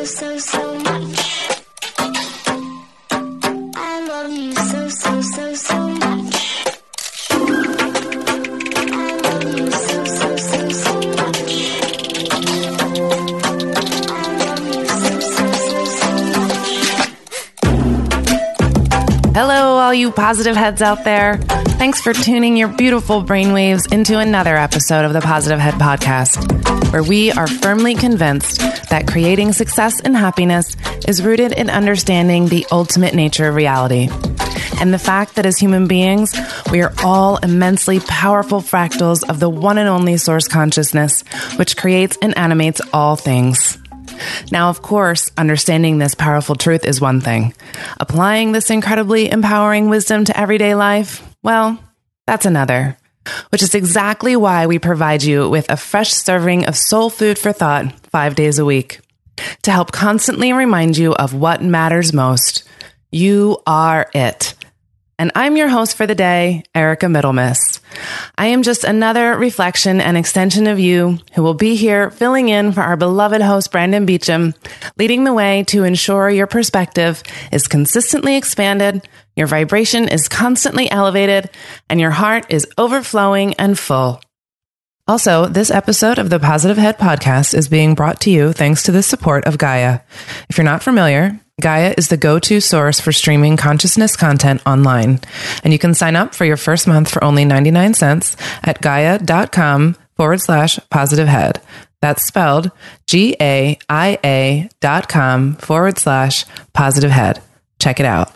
so much. I love you so much. I love you so much. I love you so much. Hello, all you positive heads out there. Thanks for tuning your beautiful brainwaves into another episode of the Positive Head Podcast, where we are firmly convinced that creating success and happiness is rooted in understanding the ultimate nature of reality. And the fact that as human beings, we are all immensely powerful fractals of the one and only source consciousness, which creates and animates all things. Now, of course, understanding this powerful truth is one thing. Applying this incredibly empowering wisdom to everyday life, well, that's another. Which is exactly why we provide you with a fresh serving of soul food for thought 5 days a week. To help constantly remind you of what matters most. You are it. And I'm your host for the day, Erica Middlemiss. I am just another reflection and extension of you who will be here filling in for our beloved host, Brandon Beecham, leading the way to ensure your perspective is consistently expanded, your vibration is constantly elevated, and your heart is overflowing and full. Also, this episode of the Positive Head Podcast is being brought to you thanks to the support of Gaia. If you're not familiar, Gaia is the go-to source for streaming consciousness content online. And you can sign up for your first month for only 99 cents at gaia.com/positivehead. That's spelled GAIA.com/positivehead. Check it out.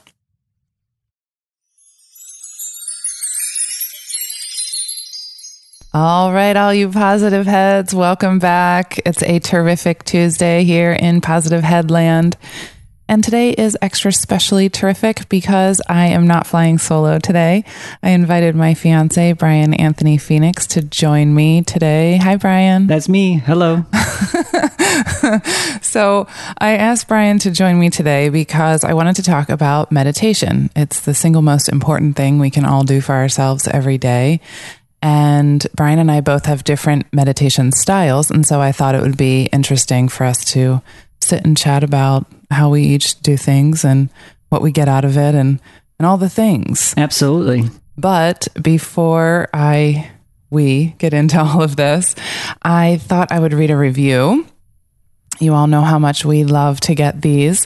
All right, all you positive heads, welcome back. It's a terrific Tuesday here in Positive Headland. And today is extra specially terrific because I am not flying solo today. I invited my fiancé, Bryan Anthony Phoenix, to join me today. Hi, Bryan. That's me. Hello. So I asked Bryan to join me today because I wanted to talk about meditation. It's the single most important thing we can all do for ourselves every day. And Bryan and I both have different meditation styles. And so I thought it would be interesting for us to sit and chat about how we each do things and what we get out of it and all the things. Absolutely. But before we get into all of this, I thought I would read a review. You all know how much we love to get these.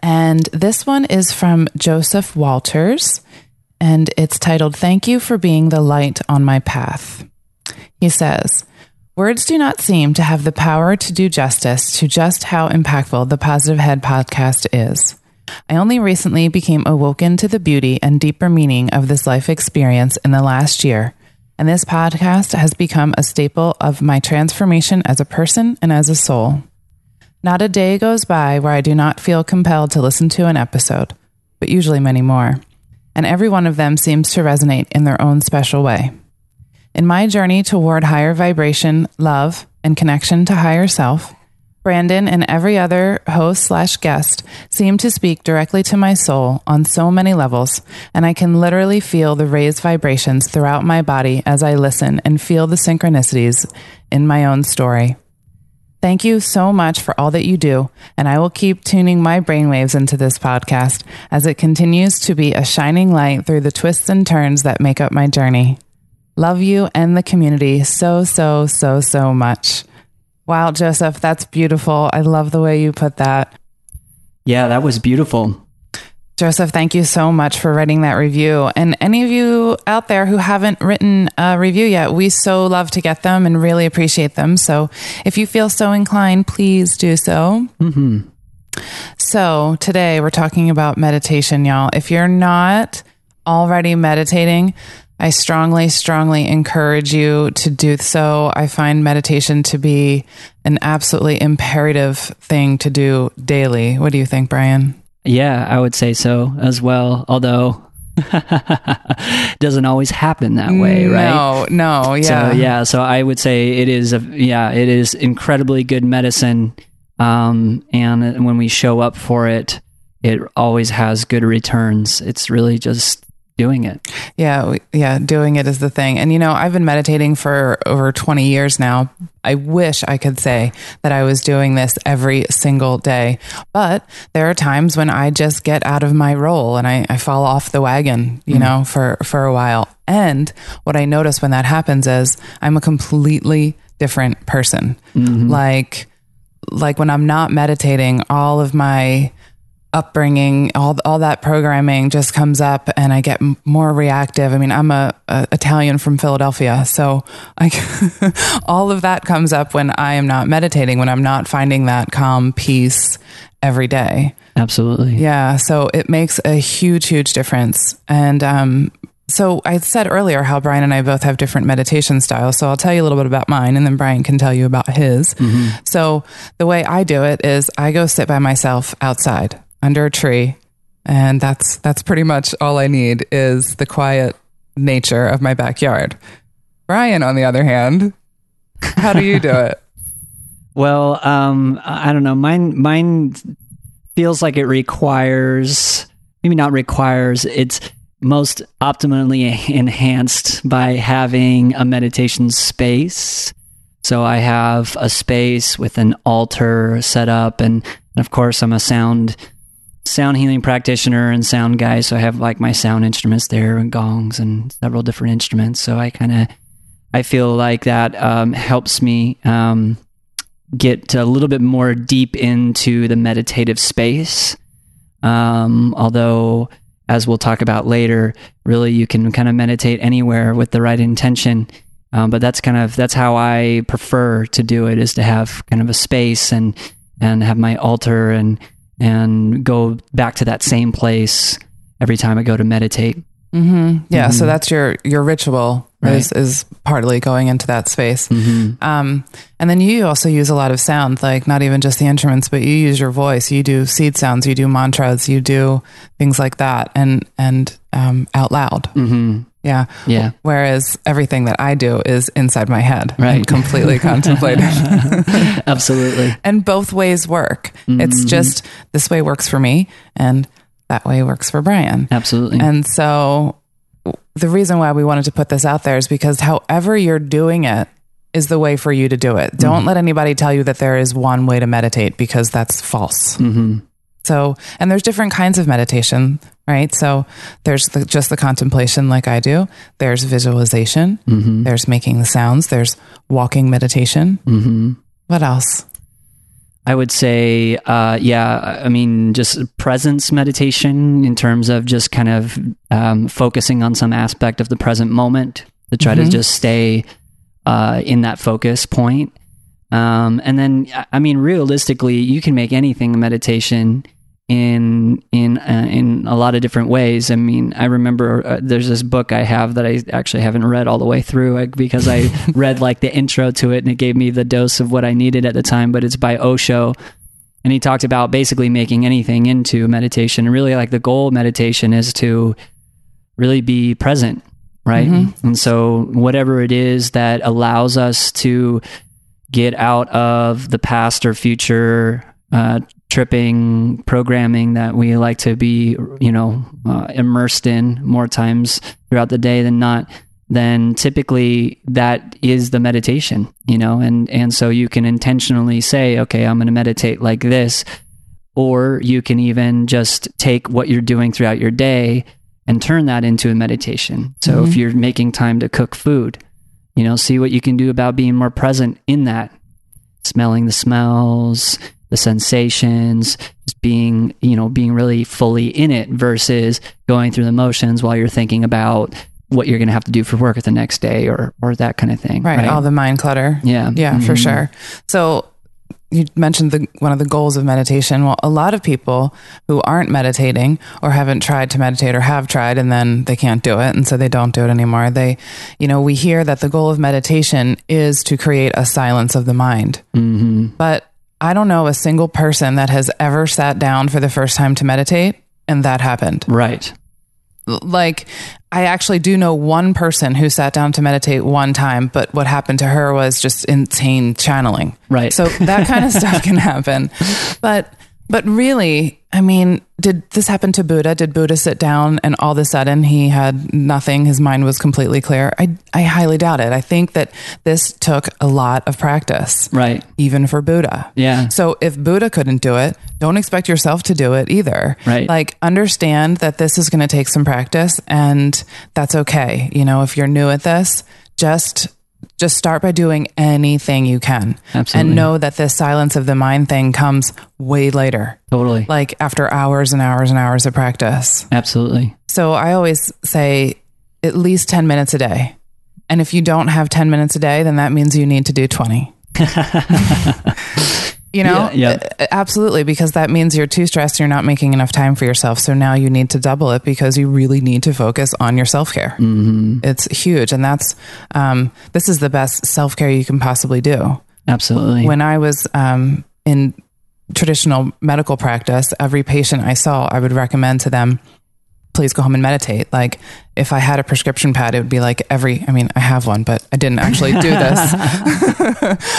And this one is from Joseph Walters. And it's titled, "Thank you for being the light on my path." He says, "Words do not seem to have the power to do justice to just how impactful the Positive Head podcast is. I only recently became awoken to the beauty and deeper meaning of this life experience in the last year, and this podcast has become a staple of my transformation as a person and as a soul. Not a day goes by where I do not feel compelled to listen to an episode, but usually many more, and every one of them seems to resonate in their own special way. In my journey toward higher vibration, love, and connection to higher self, Brandon and every other host/guest seem to speak directly to my soul on so many levels, and I can literally feel the raised vibrations throughout my body as I listen and feel the synchronicities in my own story. Thank you so much for all that you do, and I will keep tuning my brainwaves into this podcast as it continues to be a shining light through the twists and turns that make up my journey. Love you and the community so much." Wow, Joseph, that's beautiful. I love the way you put that. Yeah, that was beautiful. Joseph, thank you so much for writing that review. And any of you out there who haven't written a review yet, we so love to get them and really appreciate them. So if you feel so inclined, please do so. Mm-hmm. So today we're talking about meditation, y'all. If you're not already meditating, I strongly encourage you to do so. I find meditation to be an absolutely imperative thing to do daily. What do you think, Bryan? Yeah, I would say so as well, although it doesn't always happen that way, right? No, yeah. So I would say it is incredibly good medicine. And when we show up for it, it always has good returns. It's really just doing it. Yeah, doing it is the thing. And, I've been meditating for over 20 years now. I wish I could say that I was doing this every single day. But there are times when I just get out of my role and I fall off the wagon, for a while. And what I notice when that happens is I'm a completely different person. Mm-hmm. Like when I'm not meditating, all of my upbringing, all that programming just comes up and I get more reactive. I mean, I'm a Italian from Philadelphia. So all of that comes up when I am not meditating, when I'm not finding that calm peace every day. Absolutely. Yeah. So it makes a huge, huge difference. And, so I said earlier how Bryan and I both have different meditation styles. So I'll tell you a little bit about mine and then Bryan can tell you about his. Mm-hmm. So the way I do it is I go sit by myself outside under a tree. And that's pretty much all I need is the quiet nature of my backyard. Bryan, on the other hand, how do you do it? Well, I don't know. Mine feels like it requires, maybe not requires, it's most optimally enhanced by having a meditation space. So I have a space with an altar set up, and of course I'm a sound healing practitioner and sound guy. So I have like my sound instruments there and gongs and several different instruments. So I feel like that helps me get a little bit more deep into the meditative space. Although, as we'll talk about later, really you can kind of meditate anywhere with the right intention. But that's how I prefer to do it, is to have kind of a space and have my altar and go back to that same place every time I go to meditate. Mm-hmm. Yeah. Mm-hmm. So that's your ritual, right, is partly going into that space. Mm-hmm. And then you also use a lot of sound, like not even just the instruments, but you use your voice. You do seed sounds, you do mantras, you do things like that, and out loud. Mm-hmm. Yeah. Yeah. Whereas everything that I do is inside my head, right? And completely contemplative. Absolutely. And both ways work. Mm-hmm. It's just this way works for me, and that way works for Bryan. Absolutely. And so the reason why we wanted to put this out there is because however you're doing it is the way for you to do it. Don't let anybody tell you that there is one way to meditate, because that's false. Mm-hmm. So, and there's different kinds of meditation, right? So there's just the contemplation like I do. There's visualization. Mm-hmm. There's making the sounds. There's walking meditation. Mm-hmm. What else? I would say, just presence meditation, in terms of just kind of focusing on some aspect of the present moment to try to just stay in that focus point. And then, realistically, you can make anything a meditation in a lot of different ways. I mean, I remember there's this book I have that I actually haven't read all the way through, because I read like the intro to it and it gave me the dose of what I needed at the time, but it's by Osho. And he talked about basically making anything into meditation. And really, like, the goal of meditation is to really be present, right? Mm-hmm. And so whatever it is that allows us to get out of the past or future tripping programming that we like to be, immersed in more times throughout the day than not, then typically that is the meditation, and so you can intentionally say, okay, I'm going to meditate like this, or you can even just take what you're doing throughout your day and turn that into a meditation. So if you're making time to cook food, see what you can do about being more present in that, smelling the smells, the sensations, just being really fully in it versus going through the motions while you're thinking about what you're going to have to do for work the next day or that kind of thing. Right. All the mind clutter. Yeah. Yeah, for sure. So you mentioned one of the goals of meditation. Well, a lot of people who aren't meditating or haven't tried to meditate, or have tried and then they can't do it, and so they don't do it anymore. We hear that the goal of meditation is to create a silence of the mind. Mm-hmm. But I don't know a single person that has ever sat down for the first time to meditate and that happened. Right. Like, I actually do know one person who sat down to meditate one time, but what happened to her was just insane channeling. Right. So that kind of stuff can happen. But But really, I mean, did this happen to Buddha? Did Buddha sit down and all of a sudden he had nothing? His mind was completely clear? I highly doubt it. I think that this took a lot of practice. Right. Even for Buddha. Yeah. So if Buddha couldn't do it, don't expect yourself to do it either. Right. Like, understand that this is going to take some practice, and that's okay. You know, if you're new at this, just start by doing anything you can. Absolutely. And know that this silence of the mind thing comes way later. Totally. Like after hours and hours and hours of practice. Absolutely. So I always say at least 10 minutes a day. And if you don't have 10 minutes a day, then that means you need to do 20. You know, absolutely, because that means you're too stressed. You're not making enough time for yourself. So now you need to double it, because you really need to focus on your self-care. Mm-hmm. It's huge. And that's, this is the best self-care you can possibly do. Absolutely. When I was in traditional medical practice, every patient I saw, I would recommend to them, please go home and meditate. Like, if I had a prescription pad, it would be like I have one, but I didn't actually do this.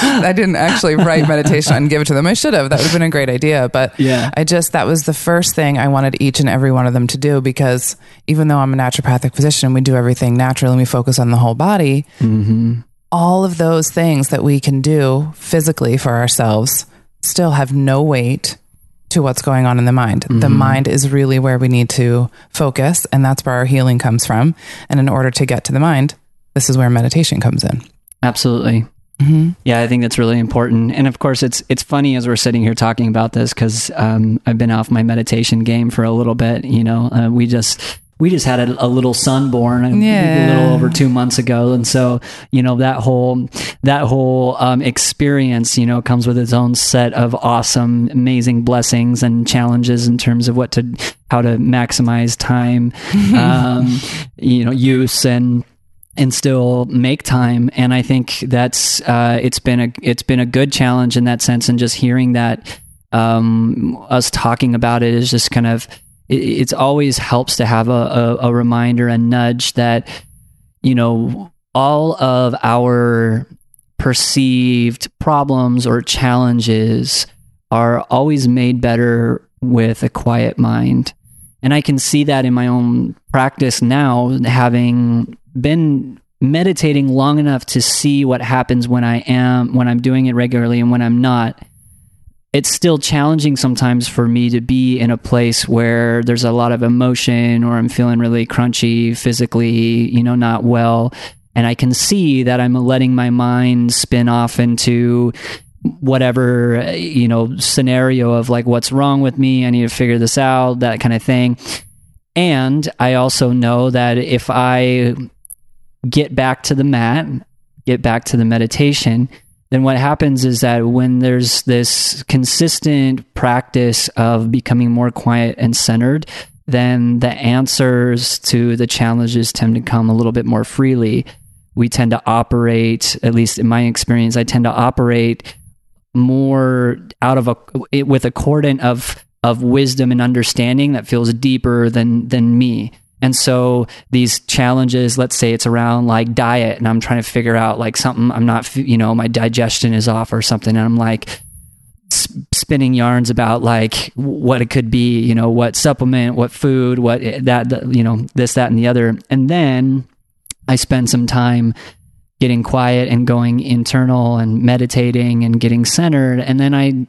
I didn't actually write meditation and give it to them. I should have. That would have been a great idea. But that was the first thing I wanted each and every one of them to do, because even though I'm a naturopathic physician, we do everything natural and we focus on the whole body. Mm-hmm. All of those things that we can do physically for ourselves still have no weight to what's going on in the mind. Mm-hmm. The mind is really where we need to focus, and that's where our healing comes from. And in order to get to the mind, this is where meditation comes in. Absolutely. Mm-hmm. Yeah, I think that's really important. And of course, it's funny as we're sitting here talking about this, because I've been off my meditation game for a little bit. You know, we just had a little son born a little over 2 months ago. And so, you know, that whole experience, you know, comes with its own set of awesome, amazing blessings and challenges in terms of how to maximize time, you know, use and still make time. And I think that's, it's been a good challenge in that sense. And just hearing that, us talking about it is just kind of, it's always helps to have a reminder, a nudge that, you know, all of our perceived problems or challenges are always made better with a quiet mind. And I can see that in my own practice now, having been meditating long enough to see what happens when I'm doing it regularly and when I'm not. It's still challenging sometimes for me to be in a place where there's a lot of emotion, or I'm feeling really crunchy physically, you know, not well. And I can see that I'm letting my mind spin off into whatever, you know, scenario of like, what's wrong with me? I need to figure this out, that kind of thing. And I also know that if I get back to the mat, get back to the meditation, then what happens is that when there's this consistent practice of becoming more quiet and centered, then the answers to the challenges tend to come a little bit more freely. We tend to operate, at least in my experience, I tend to operate more with a cordon of wisdom and understanding that feels deeper than me. And so these challenges, let's say it's around like diet, and I'm trying to figure out like something I'm not, you know, my digestion is off or something. And I'm like spinning yarns about like what it could be, you know, what supplement, what food, what that, you know, this, that, and the other. And then I spend some time getting quiet and going internal and meditating and getting centered. And then I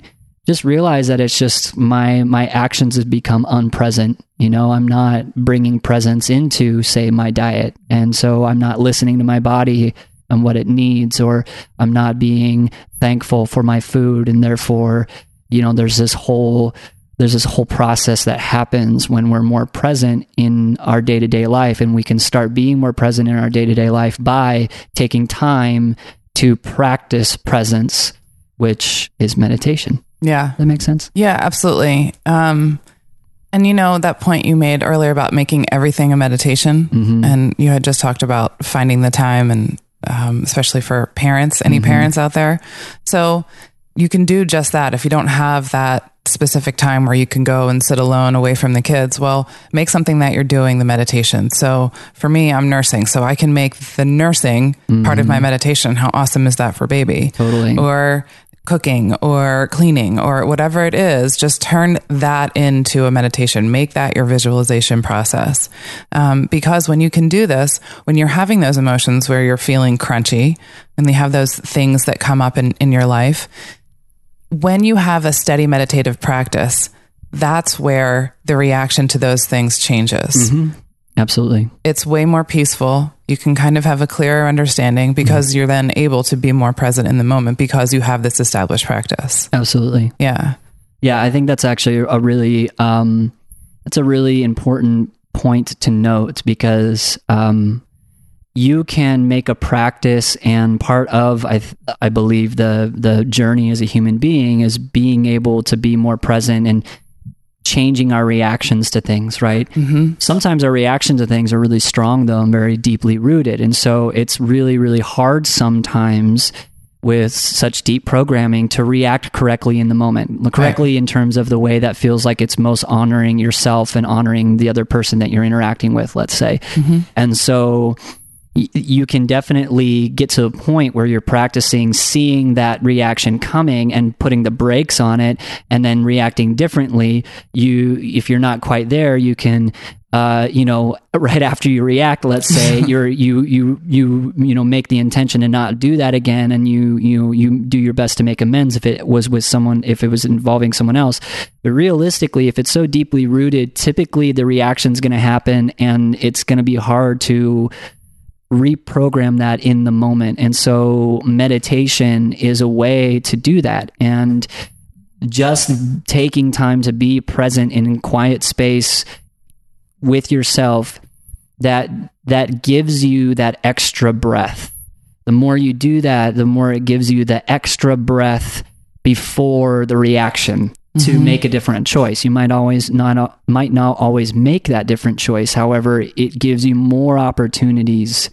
just realize that it's just my actions have become unpresent. You know, I'm not bringing presence into, say, my diet. And so I'm not listening to my body and what it needs, or I'm not being thankful for my food. And therefore, you know, there's this whole process that happens when we're more present in our day-to-day life. And we can start being more present in our day-to-day life by taking time to practice presence, which is meditation. Yeah. That makes sense? Yeah, absolutely. And you know, that point you made earlier about making everything a meditation, mm-hmm. and you had just talked about finding the time, and especially for parents, any mm-hmm. parents out there. So you can do just that. If you don't have that specific time where you can go and sit alone away from the kids, well, make something that you're doing the meditation. So for me, I'm nursing, so I can make the nursing mm-hmm. part of my meditation. How awesome is that for baby? Totally. Or cooking or cleaning or whatever it is, just turn that into a meditation. Make that your visualization process. Because when you can do this, when you're having those emotions where you're feeling crunchy and you have those things that come up in your life, when you have a steady meditative practice, that's where the reaction to those things changes. Mm-hmm. Absolutely. It's way more peaceful. You can kind of have a clearer understanding because you're then able to be more present in the moment because you have this established practice. Absolutely. Yeah. Yeah, I think that's actually a really important point to note because you can make a practice, and part of I believe the journey as a human being is being able to be more present and changing our reactions to things, right? Mm-hmm. Sometimes our reactions to things are really strong, though, and very deeply rooted. And so it's really, really hard sometimes with such deep programming to react correctly in the moment, correctly in terms of the way that feels like it's most honoring yourself and honoring the other person that you're interacting with, let's say. Mm-hmm. And so you can definitely get to a point where you're practicing seeing that reaction coming and putting the brakes on it and then reacting differently. If you're not quite there, you can, right after you react, let's say you make the intention to not do that again. And you do your best to make amends if it was involving someone else. But realistically, if it's so deeply rooted, typically the reaction's going to happen and it's going to be hard to reprogram that in the moment. And so meditation is a way to do that. And just taking time to be present in quiet space with yourself, that gives you that extra breath. The more you do that, the more it gives you the extra breath before the reaction to make a different choice. You might not always make that different choice. However, it gives you more opportunities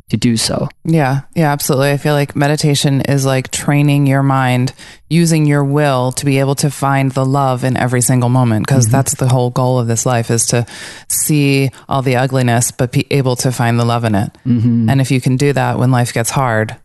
to do so. Yeah, absolutely. I feel like meditation is like training your mind, using your will to be able to find the love in every single moment, because that's the whole goal of this life, is to see all the ugliness, but be able to find the love in it. Mm-hmm. And if you can do that when life gets hard,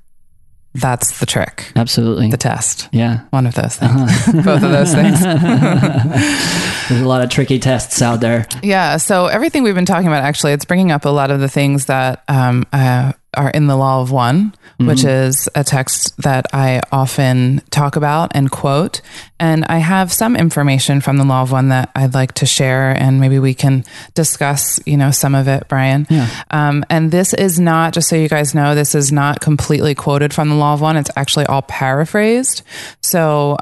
that's the trick. Absolutely. The test. Yeah. One of those things. Both of those things. There's a lot of tricky tests out there. Yeah. So everything we've been talking about, actually, it's bringing up a lot of the things that are in the Law of One, which is a text that I often talk about and quote. And I have some information from the Law of One that I'd like to share, and maybe we can discuss, some of it, Bryan. Yeah. And this is not, just so you guys know, this is not completely quoted from the Law of One. It's actually all paraphrased. So,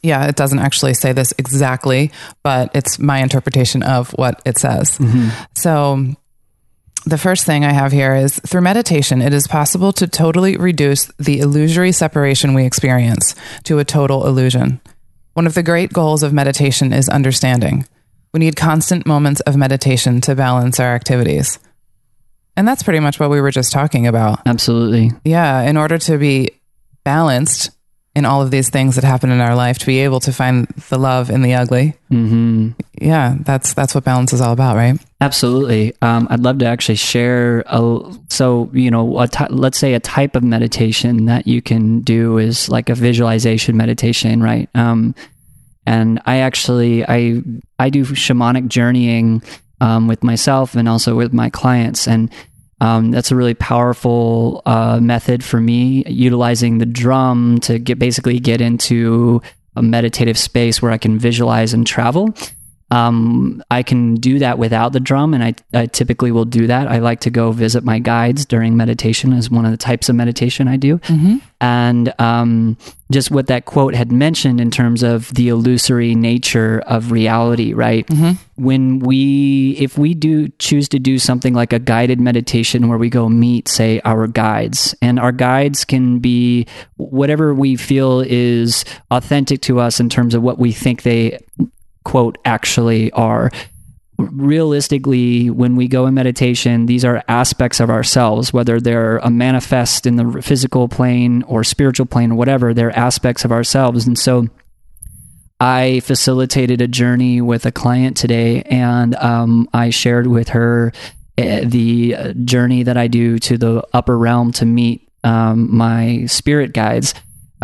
it doesn't actually say this exactly, but it's my interpretation of what it says. Mm-hmm. So the first thing I have here is, through meditation, it is possible to totally reduce the illusory separation we experience to a total illusion. One of the great goals of meditation is understanding. We need constant moments of meditation to balance our activities. And that's pretty much what we were just talking about. Absolutely. Yeah. In order to be balanced in all of these things that happen in our life, to be able to find the love in the ugly. Mm-hmm. Yeah, that's what balance is all about, right? Absolutely. I'd love to actually share. Let's say a type of meditation that you can do is like a visualization meditation, right? And I do shamanic journeying with myself and also with my clients, and that's a really powerful method for me, utilizing the drum to get into a meditative space where I can visualize and travel. I can do that without the drum, and I typically will do that. I like to go visit my guides during meditation, as one of the types of meditation I do. Mm-hmm. And just what that quote had mentioned in terms of the illusory nature of reality, right? Mm-hmm. If we do choose to do something like a guided meditation where we go meet, say, our guides, and our guides can be whatever we feel is authentic to us in terms of what we think they, quote, actually are. Realistically, when we go in meditation, these are aspects of ourselves, whether they're a manifest in the physical plane or spiritual plane or whatever, they're aspects of ourselves. And so I facilitated a journey with a client today, and I shared with her the journey that I do to the upper realm to meet my spirit guides.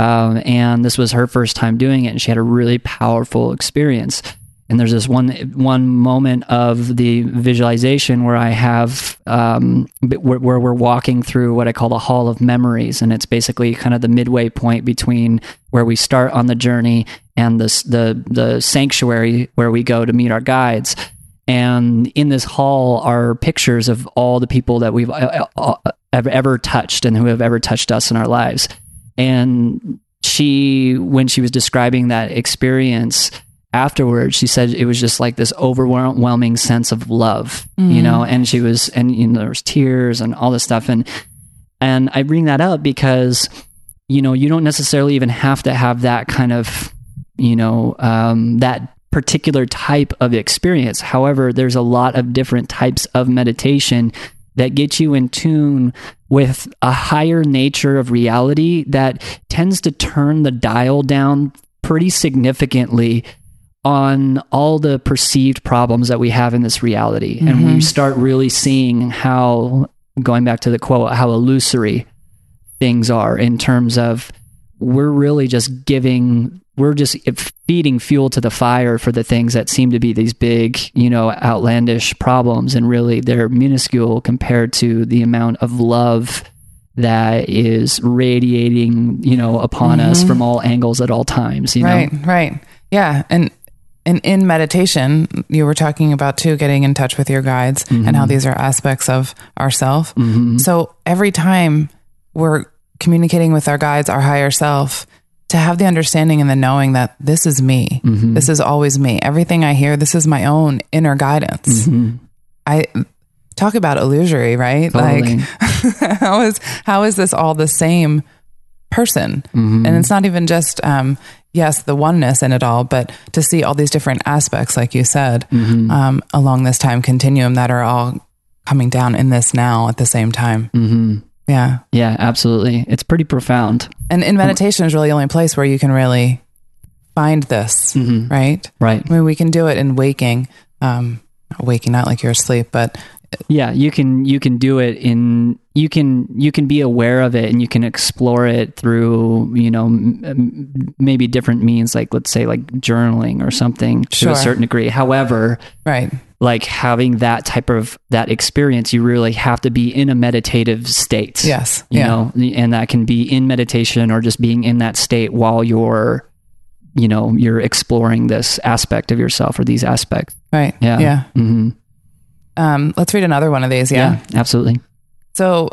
And this was her first time doing it, and she had a really powerful experience. And there's this one moment of the visualization where I have where we're walking through what I call the Hall of Memories, and it's basically kind of the midway point between where we start on the journey and the sanctuary where we go to meet our guides. And in this hall are pictures of all the people that we've ever touched and who have ever touched us in our lives. And when she was describing that experience afterwards, she said it was just like this overwhelming sense of love, you know, and there was tears and all this stuff. And I bring that up because, you know, you don't necessarily even have to have that kind of, you know, that particular type of experience. However, there's a lot of different types of meditation that get you in tune with a higher nature of reality that tends to turn the dial down pretty significantly on all the perceived problems that we have in this reality. Mm-hmm. And we start really seeing how, going back to the quote, how illusory things are in terms of we're just feeding fuel to the fire for the things that seem to be these big, you know, outlandish problems. And really they're minuscule compared to the amount of love that is radiating, you know, upon us from all angles at all times, you know? Right. Yeah. And in meditation, you were talking about too, getting in touch with your guides and how these are aspects of ourself. So every time we're communicating with our guides, our higher self, to have the understanding and the knowing that this is me, this is always me. Everything I hear, this is my own inner guidance. I talk about illusory, right? Totally. Like how is this all the same person? And it's not even just, yes, the oneness in it all, but to see all these different aspects, like you said, along this time continuum that are all coming down in this now at the same time. Yeah, absolutely. It's pretty profound. And in meditation is really the only place where you can really find this, right? Right. I mean, we can do it in waking, not like you're asleep, but yeah, you can do it in, you can be aware of it and you can explore it through, you know, maybe different means, like let's say like journaling or something to a certain degree. However, like having that type of that experience, you really have to be in a meditative state. Yes. You know, and that can be in meditation or just being in that state while you're exploring this aspect of yourself or these aspects. Right. Yeah. Let's read another one of these. Yeah, absolutely. So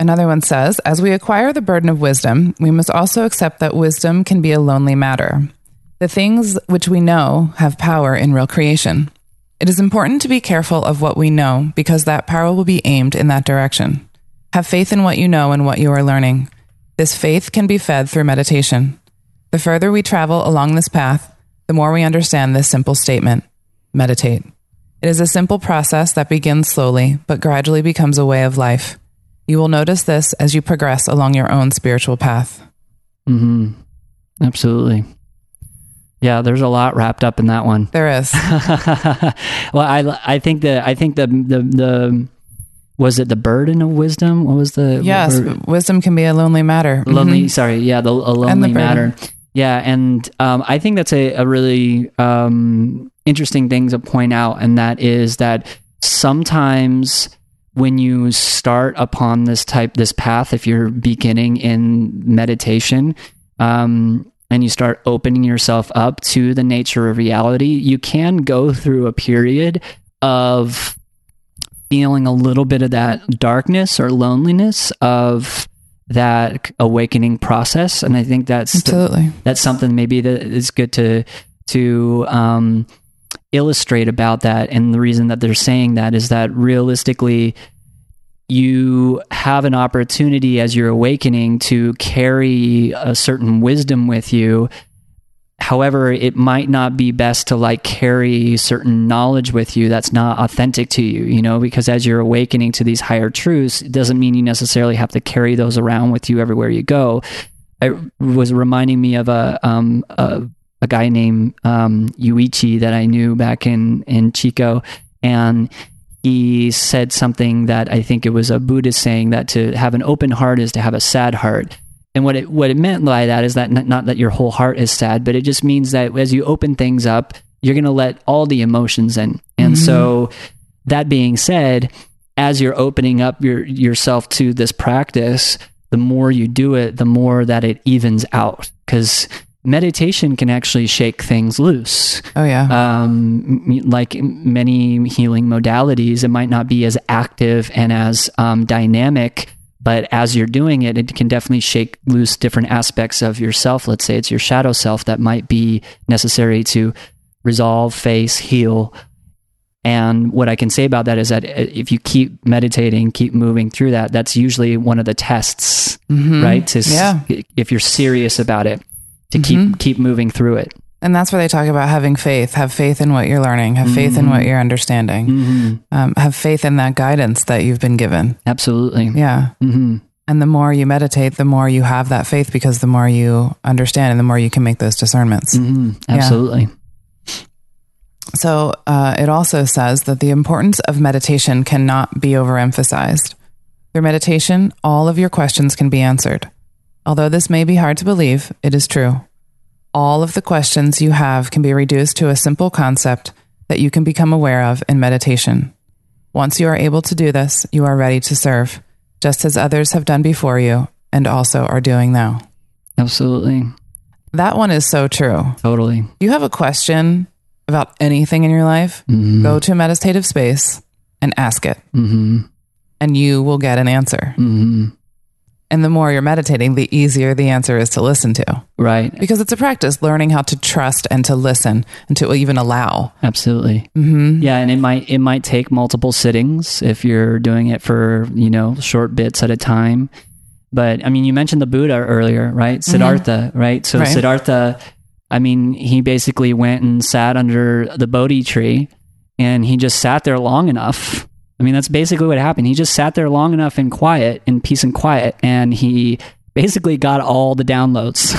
another one says, as we acquire the burden of wisdom, we must also accept that wisdom can be a lonely matter. The things which we know have power in real creation. It is important to be careful of what we know because that power will be aimed in that direction. Have faith in what you know and what you are learning. This faith can be fed through meditation. The further we travel along this path, the more we understand this simple statement: meditate. It is a simple process that begins slowly, but gradually becomes a way of life. You will notice this as you progress along your own spiritual path. Absolutely. Yeah, there's a lot wrapped up in that one. There is. Well, I think the was it the burden of wisdom? What was the... Yes, wisdom can be a lonely matter. A lonely matter. Yeah, and I think that's a really interesting thing to point out, and that is that sometimes when you start upon this path, if you're beginning in meditation, and you start opening yourself up to the nature of reality, you can go through a period of feeling a little bit of that darkness or loneliness of that awakening process. And I think that's something maybe that is good to illustrate about that. And the reason that they're saying that is that realistically, you have an opportunity as you're awakening to carry a certain wisdom with you. However, it might not be best to like carry certain knowledge with you that's not authentic to you, you know, because as you're awakening to these higher truths, it doesn't mean you necessarily have to carry those around with you everywhere you go. It was reminding me of a guy named Yuichi that I knew back in Chico, and he said something that I think it was a Buddhist saying, that to have an open heart is to have a sad heart. And what it meant by that is that not that your whole heart is sad, but it just means that as you open things up, you're going to let all the emotions in. And so that being said, as you're opening up yourself to this practice, the more you do it, the more that it evens out, because meditation can actually shake things loose. Oh yeah. Like many healing modalities, it might not be as active and as dynamic, but as you're doing it, it can definitely shake loose different aspects of yourself. Let's say it's your shadow self that might be necessary to resolve, face, heal. And what I can say about that is that if you keep meditating, keep moving through that, that's usually one of the tests, right? If you're serious about it, to keep moving through it. And that's where they talk about having faith. Have faith in what you're learning. Have faith in what you're understanding. Have faith in that guidance that you've been given. Absolutely. Yeah. And the more you meditate, the more you have that faith, because the more you understand and the more you can make those discernments. Absolutely. Yeah. So it also says that the importance of meditation cannot be overemphasized. Through meditation, all of your questions can be answered. Although this may be hard to believe, it is true. All of the questions you have can be reduced to a simple concept that you can become aware of in meditation. Once you are able to do this, you are ready to serve, just as others have done before you and also are doing now. Absolutely. That one is so true. Totally. You have a question about anything in your life, go to a meditative space and ask it. And you will get an answer. And the more you're meditating, the easier the answer is to listen to. Right. Because it's a practice, learning how to trust and to listen and to even allow. Absolutely. Yeah. And it might take multiple sittings if you're doing it for, short bits at a time. But I mean, you mentioned the Buddha earlier, right? Siddhartha, right? So Siddhartha, I mean, he basically went and sat under the Bodhi tree, and he just sat there long enough. I mean, that's basically what happened. He just sat there long enough in peace and quiet, and he basically got all the downloads.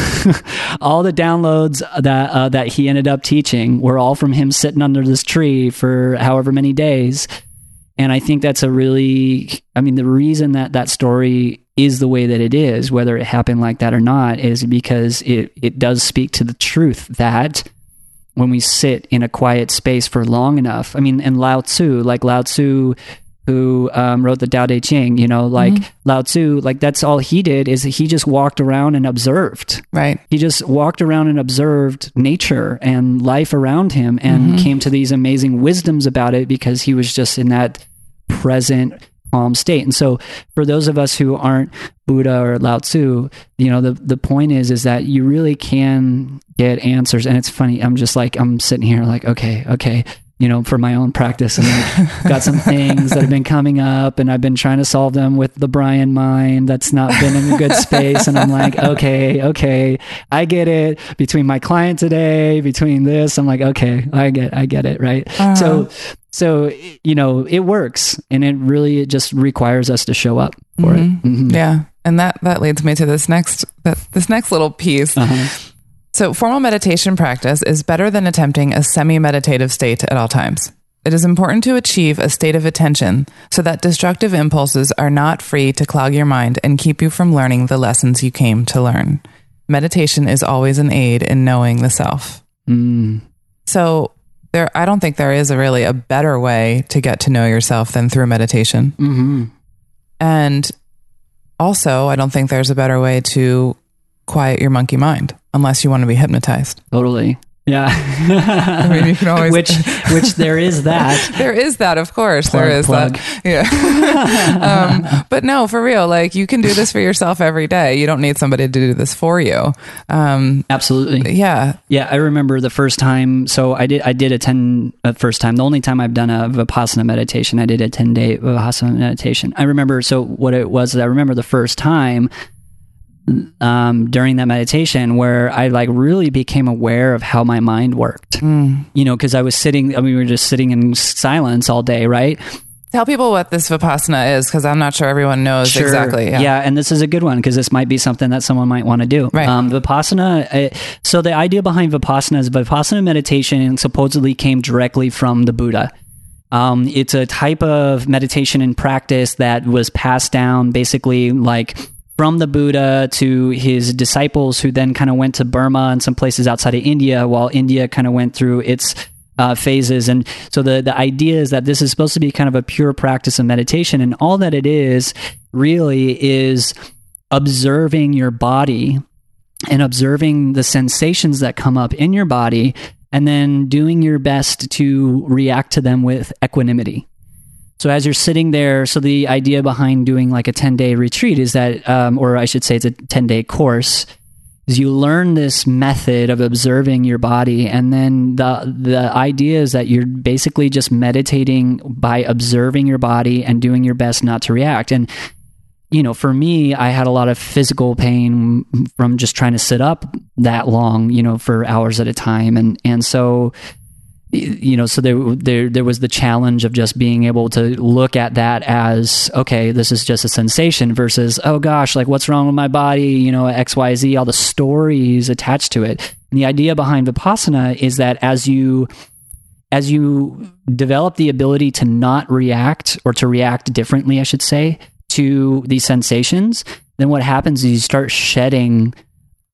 All the downloads that he ended up teaching were all from him sitting under this tree for however many days. And I think that's the reason that story is the way that it is, whether it happened like that or not, is because it does speak to the truth that when we sit in a quiet space for long enough, I mean, and Lao Tzu, who wrote the Tao Te Ching, Lao Tzu, that's all he did is he just walked around and observed. Right. He just walked around and observed nature and life around him and came to these amazing wisdoms about it because he was just in that present calm state. And so for those of us who aren't Buddha or Lao Tzu, the point is that you really can get answers. And it's funny, I'm sitting here like, okay, for my own practice, and I've got some things that have been coming up and I've been trying to solve them with the Bryan mind that's not been in a good space. And I'm like, okay, I get it. Between my client today, between this, I'm like, okay, I get it. Right. So, it works, and it just requires us to show up for it. Yeah. And that leads me to this next little piece. So formal meditation practice is better than attempting a semi-meditative state at all times. It is important to achieve a state of attention so that destructive impulses are not free to clog your mind and keep you from learning the lessons you came to learn. Meditation is always an aid in knowing the self. So I don't think there is really a better way to get to know yourself than through meditation. And also, I don't think there's a better way to quiet your monkey mind, unless you want to be hypnotized. Totally. Yeah. I mean, you can always... which there is that. There is that, of course. Plug. That. Yeah. But no, for real, you can do this for yourself every day. You don't need somebody to do this for you. Absolutely. Yeah. Yeah. I remember the first time. So I did attend the first time. The only time I've done a Vipassana meditation, I did a 10-day Vipassana meditation. I remember, so what it was, I remember the first time during that meditation where I really became aware of how my mind worked, because I was sitting, we were just sitting in silence all day, right? Tell people what this Vipassana is, because I'm not sure everyone knows exactly. Yeah. And this is a good one because this might be something that someone might want to do. Right. Vipassana. So the idea behind Vipassana is Vipassana meditation supposedly came directly from the Buddha. It's a type of meditation and practice that was passed down basically from the Buddha to his disciples, who then kind of went to Burma and some places outside of India, while India kind of went through its phases. And so the idea is that this is supposed to be kind of a pure practice of meditation, and all that it is really is observing your body and observing the sensations that come up in your body, and then doing your best to react to them with equanimity. So as you're sitting there, so the idea behind doing like a 10-day retreat is that, or I should say it's a 10-day course, is you learn this method of observing your body, and then the idea is that you're basically just meditating by observing your body and doing your best not to react. And for me, I had a lot of physical pain from just trying to sit up that long, for hours at a time, and so so there was the challenge of just being able to look at that as, okay, this is just a sensation, versus, oh gosh, like what's wrong with my body, XYZ, all the stories attached to it. And the idea behind Vipassana is that as you develop the ability to not react, or to react differently, I should say, to these sensations, then what happens is you start shedding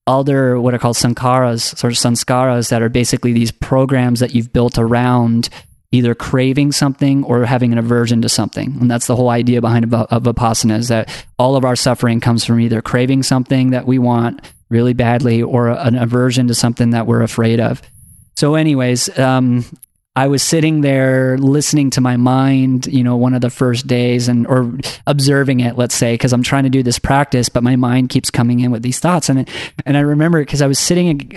other what are called sanskaras that are basically these programs that you've built around either craving something or having an aversion to something. And that's the whole idea behind Vipassana, is that all of our suffering comes from either craving something that we want really badly or an aversion to something that we're afraid of. So anyways, I was sitting there listening to my mind, one of the first days, or observing it, let's say, because I'm trying to do this practice, but my mind keeps coming in with these thoughts. And I remember, because I was sitting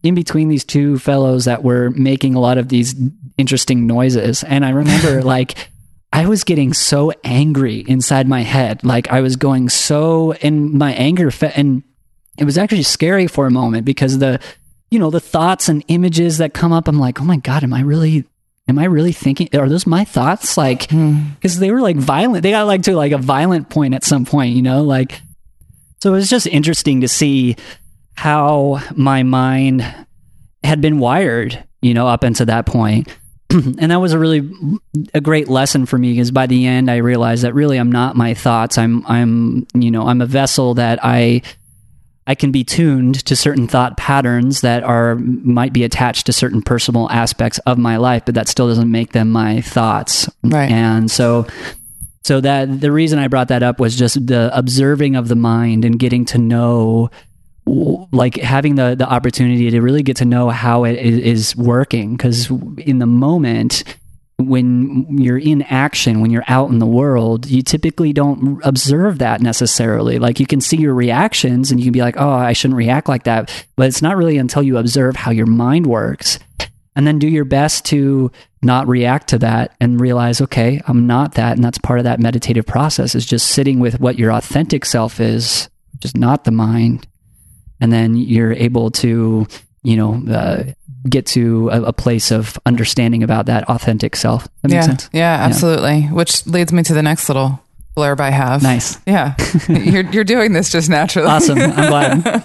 in between these two fellows that were making a lot of these interesting noises. And I remember I was getting so angry inside my head. Like I was going so in my anger, and it was actually scary for a moment, because the thoughts and images that come up, I'm like, oh my God, am I really thinking, are those my thoughts? Like, because they were like violent, they got to a violent point at some point, so it was just interesting to see how my mind had been wired, up until that point. And that was a great lesson for me, because by the end I realized that really I'm not my thoughts. I'm a vessel that I can be tuned to certain thought patterns that might be attached to certain personal aspects of my life, but that still doesn't make them my thoughts. Right. And so that the reason I brought that up was just the observing of the mind and getting to know, like having the opportunity to really get to know how it is working. Because in the moment, when you're in action, when you're out in the world, you typically don't observe that necessarily. Like you can see your reactions and you can be like, oh, I shouldn't react like that. But it's not really until you observe how your mind works, and then do your best to not react to that and realize, okay, I'm not that. And that's part of that meditative process, is just sitting with what your authentic self is, just not the mind. And then you're able to, get to a place of understanding about that authentic self. That makes sense? Yeah, absolutely. Yeah. Which leads me to the next little blurb I have. Nice. Yeah. You're doing this just naturally. Awesome. I'm glad.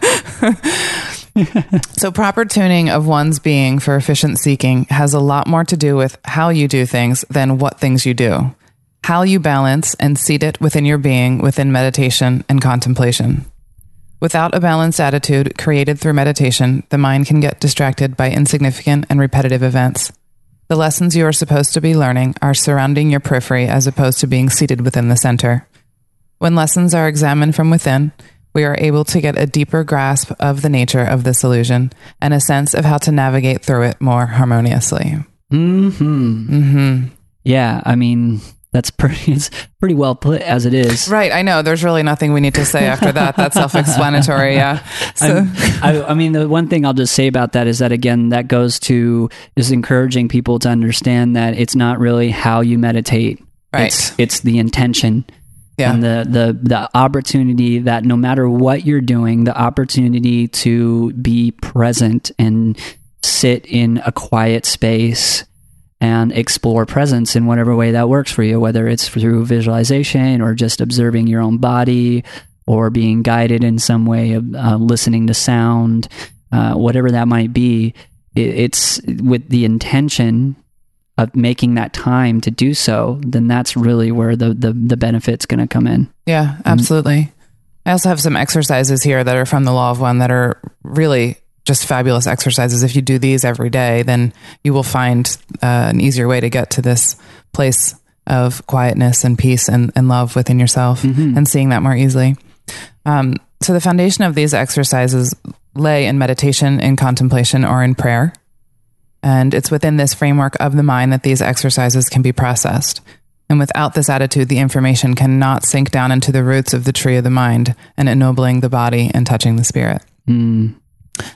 So proper tuning of one's being for efficient seeking has a lot more to do with how you do things than what things you do. How you balance and seat it within your being within meditation and contemplation. Without a balanced attitude created through meditation, the mind can get distracted by insignificant and repetitive events. The lessons you are supposed to be learning are surrounding your periphery as opposed to being seated within the center. When lessons are examined from within, we are able to get a deeper grasp of the nature of this illusion and a sense of how to navigate through it more harmoniously. Yeah, I mean, it's pretty well put as it is. Right, I know. There's really nothing we need to say after that. That's self-explanatory, yeah. So. I mean, the one thing I'll just say about that is that, again, that goes to is encouraging people to understand that it's not really how you meditate. Right. It's the intention. Yeah. And the opportunity that no matter what you're doing, the opportunity to be present and sit in a quiet space and explore presence in whatever way that works for you, whether it's through visualization or just observing your own body or being guided in some way of listening to sound, whatever that might be. It's with the intention of making that time to do so, then that's really where the benefit's going to come in. Yeah, absolutely. I also have some exercises here that are from the Law of One that are really just fabulous exercises. If you do these every day, then you will find an easier way to get to this place of quietness and peace and love within yourself, and seeing that more easily. So the foundation of these exercises lay in meditation, in contemplation, or in prayer. And it's within this framework of the mind that these exercises can be processed. And without this attitude, the information cannot sink down into the roots of the tree of the mind and ennobling the body and touching the spirit.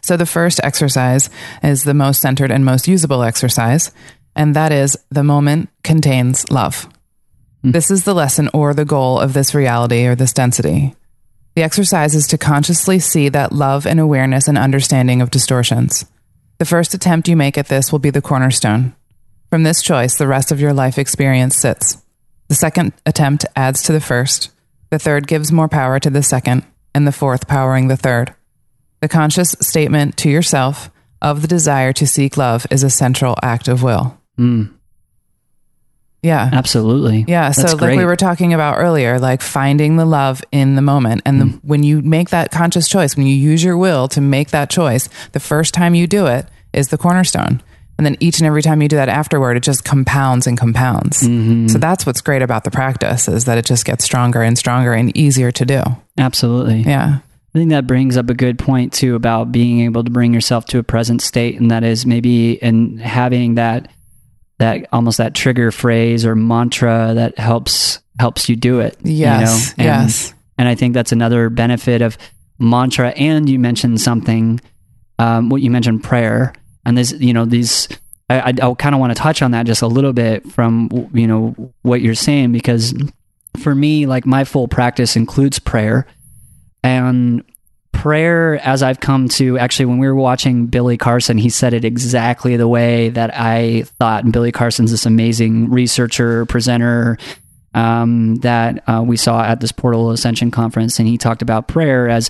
So the first exercise is the most centered and most usable exercise, and that is the moment contains love. This is the lesson or the goal of this reality or this density. The exercise is to consciously see that love and awareness and understanding of distortions. The first attempt you make at this will be the cornerstone. From this choice, the rest of your life experience sits. The second attempt adds to the first. The third gives more power to the second, and the fourth powering the third. The conscious statement to yourself of the desire to seek love is a central act of will. Yeah. Absolutely. Yeah. That's so great. like we were talking about earlier, like finding the love in the moment. And when you make that conscious choice, when you use your will to make that choice, the first time you do it is the cornerstone. And then each and every time you do that afterward, it just compounds and compounds. So that's what's great about the practice, is that it just gets stronger and stronger and easier to do. Absolutely. Yeah. I think that brings up a good point too about being able to bring yourself to a present state, and that is maybe in having that almost that trigger phrase or mantra that helps you do it. Yes. You know? Yes. And I think that's another benefit of mantra. And you mentioned something, what you mentioned, prayer, and these. I kind of want to touch on that just a little bit from what you're saying, because for me, like, my full practice includes prayer. And prayer, as I've come to, actually, when we were watching Billy Carson, he said it exactly the way that I thought. And Billy Carson's this amazing researcher, presenter that we saw at this Portal Ascension conference. And he talked about prayer as,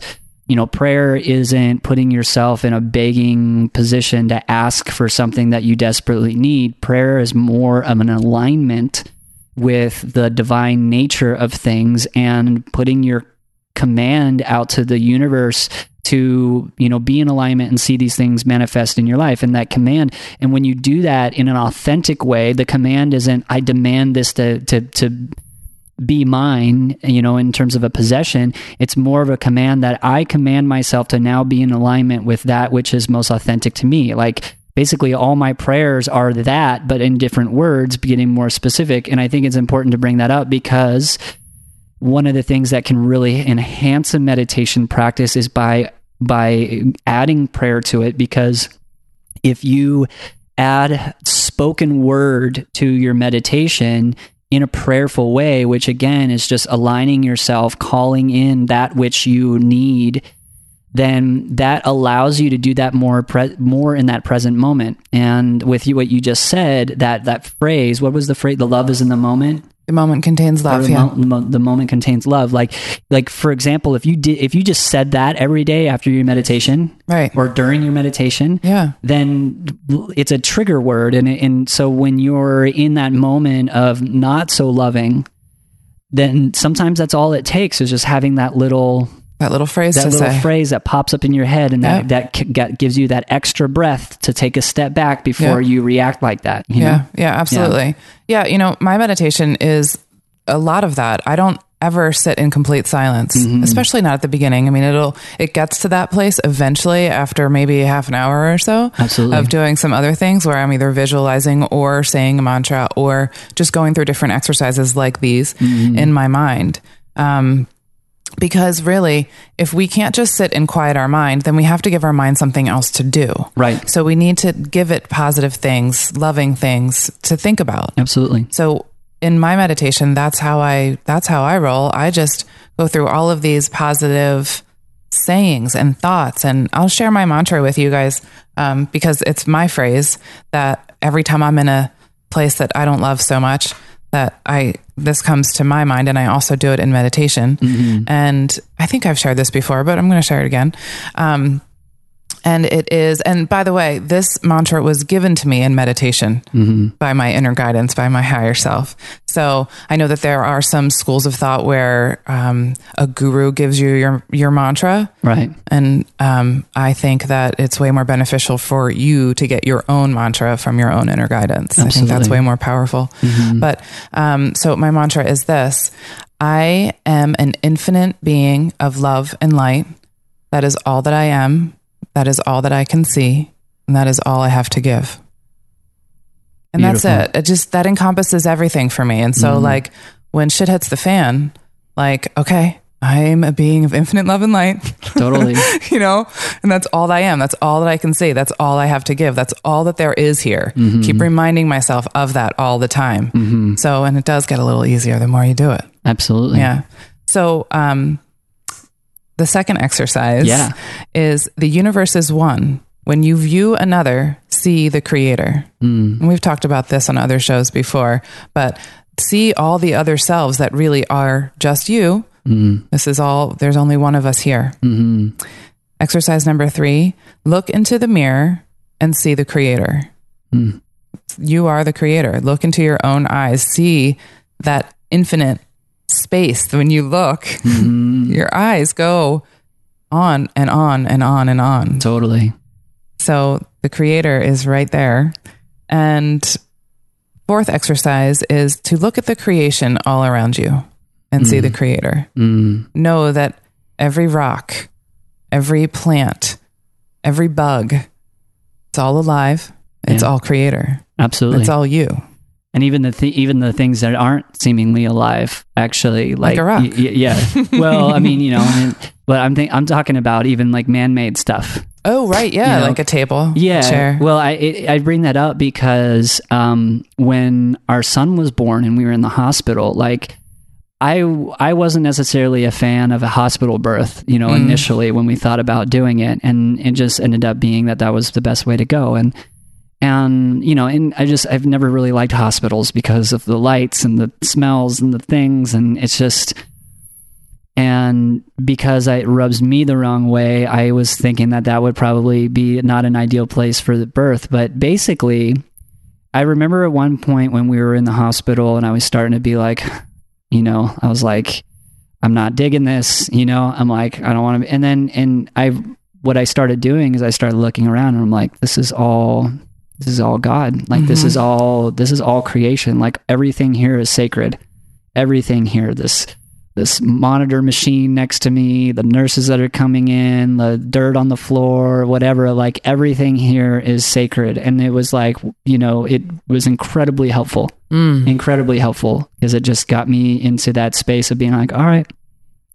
prayer isn't putting yourself in a begging position to ask for something that you desperately need. Prayer is more of an alignment with the divine nature of things and putting your command out to the universe to be in alignment and see these things manifest in your life. And that command, and when you do that in an authentic way, the command isn't, I demand this to be mine, in terms of a possession. It's more of a command that I command myself to now be in alignment with that which is most authentic to me. Like, basically all my prayers are that, but in different words, getting more specific. And I think it's important to bring that up, because one of the things that can really enhance a meditation practice is by adding prayer to it. Because if you add spoken word to your meditation in a prayerful way, which again is just aligning yourself, calling in that which you need, then that allows you to do that more in that present moment. And with what you just said, that phrase, what was the phrase? The love is in the moment. The moment contains love. The moment contains love. Like for example, if you just said that every day after your meditation, right, or during your meditation, then it's a trigger word. And so when you're in that moment of not so loving, then sometimes that's all it takes, is just having that little phrase that pops up in your head, and that gives you that extra breath to take a step back before you react like that. Yeah, absolutely. Yeah, my meditation is a lot of that. I don't ever sit in complete silence, especially not at the beginning. I mean, it gets to that place eventually after maybe half an hour or so of doing some other things where I'm either visualizing or saying a mantra or just going through different exercises like these in my mind. Because really, if we can't just sit and quiet our mind, then we have to give our mind something else to do. Right. So we need to give it positive things, loving things to think about. Absolutely. So in my meditation, that's how I roll. I just go through all of these positive sayings and thoughts, and I'll share my mantra with you guys because it's my phrase that every time I'm in a place that I don't love so much, that this comes to my mind, and I also do it in meditation. And I think I've shared this before, but I'm going to share it again. And it is, and by the way, this mantra was given to me in meditation by my inner guidance, by my higher self. So I know that there are some schools of thought where a guru gives you your mantra. Right. And I think that it's way more beneficial for you to get your own mantra from your own inner guidance. Absolutely. I think that's way more powerful. But so my mantra is this: I am an infinite being of love and light. That is all that I am. That is all that I can see, and that is all I have to give. And Beautiful. that's it. It just, that encompasses everything for me. And so like when shit hits the fan, like, okay, I'm a being of infinite love and light. Totally. You know, and that's all I am. That's all that I can see. That's all I have to give. That's all that there is here. Keep reminding myself of that all the time. So, and it does get a little easier the more you do it. Absolutely. Yeah. So, the second exercise is the universe is one. When you view another, see the creator. And we've talked about this on other shows before, but see all the other selves that really are just you. This is all, there's only one of us here. Exercise number 3, look into the mirror and see the creator. You are the creator. Look into your own eyes. See that infinite space. When you look, your eyes go on and on and on and on. Totally. So the creator is right there. And 4th exercise is to look at the creation all around you and see the creator. Know that every rock, every plant, every bug, it's all alive. It's all creator. Absolutely. It's all you. And even the things that aren't seemingly alive, actually, like a rock. Yeah. Well, I mean, but I'm talking about even like man-made stuff. Oh, right. Yeah. Like a table. Yeah. Chair. Well, I bring that up because when our son was born and we were in the hospital, like I wasn't necessarily a fan of a hospital birth, initially when we thought about doing it, and it just ended up being that was the best way to go. And I've never really liked hospitals because of the lights and the smells and the things. And it's just, and because it rubs me the wrong way, I was thinking that would probably be not an ideal place for the birth. But basically, I remember at one point when we were in the hospital and I was starting to be like, I was like, I'm not digging this, I'm like, I don't want to. What I started doing is I started looking around and I'm like, this is all God. Like, this is all creation. Like, everything here is sacred. Everything here, this monitor machine next to me, the nurses that are coming in, the dirt on the floor, whatever, like everything here is sacred. And it was like, it was incredibly helpful because it just got me into that space of being like, all right,